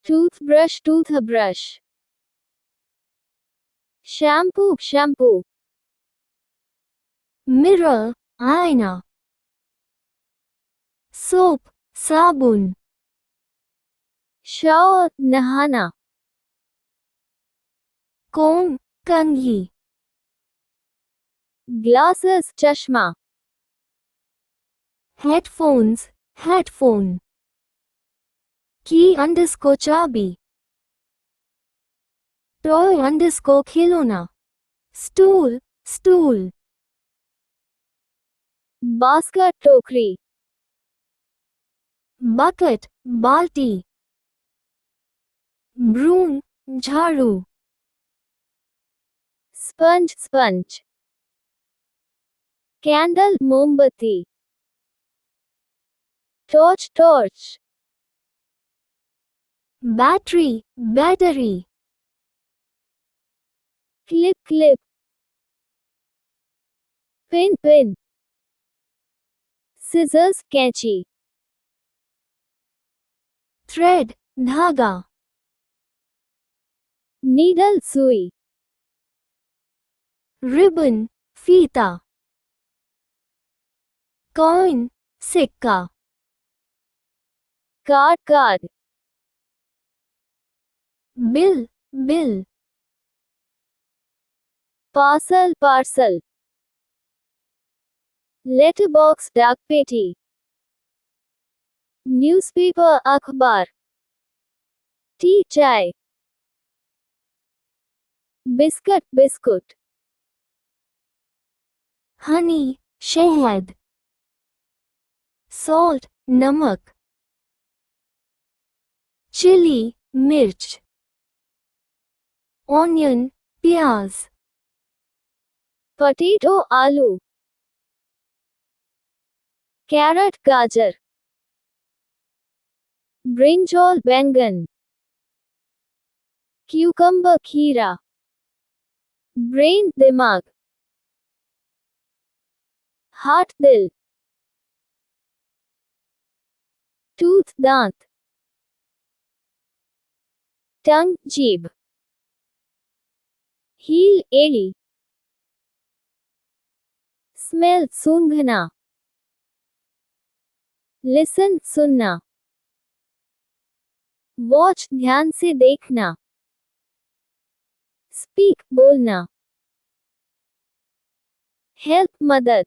Toothbrush, toothbrush. Shampoo, shampoo. Mirror, आईना. Soap, साबुन. Shower, नहाना. Comb, कंघी. Glasses, चश्मा. Headphones, headphone. Key _ चाबी. Toy _ खिलौना. Stool, stool. Basket, टोकरी. Bucket, बाल्टी. Broom, झाड़ू. Sponge, sponge. Candle, मोमबत्ती. Torch, torch. Battery, battery. Clip, clip. Pin, pin. Scissors, कैंची. Thread, धागा. Needle, सुई. Ribbon, फीता. Coin, सिक्का. Card, card. Bill, bill. Parcel, parcel. Letterbox, डाक पेटी. Newspaper, अखबार. Tea, चाय. Biscuit, biscuit. Honey, शहद. Salt, नमक. Chili, मिर्च. Onion, प्याज. Potato, आलू. Carrot, गाजर. Brinjal, बैंगन. Cucumber, खीरा. Brain, दिमाग. Heart, दिल. Tooth, दांत. Tongue, जीभ. Heel, एड़ी. Smell, सूंघना. Listen, सुनना. Watch, ध्यान से देखना. Speak, बोलना. Help, मदद.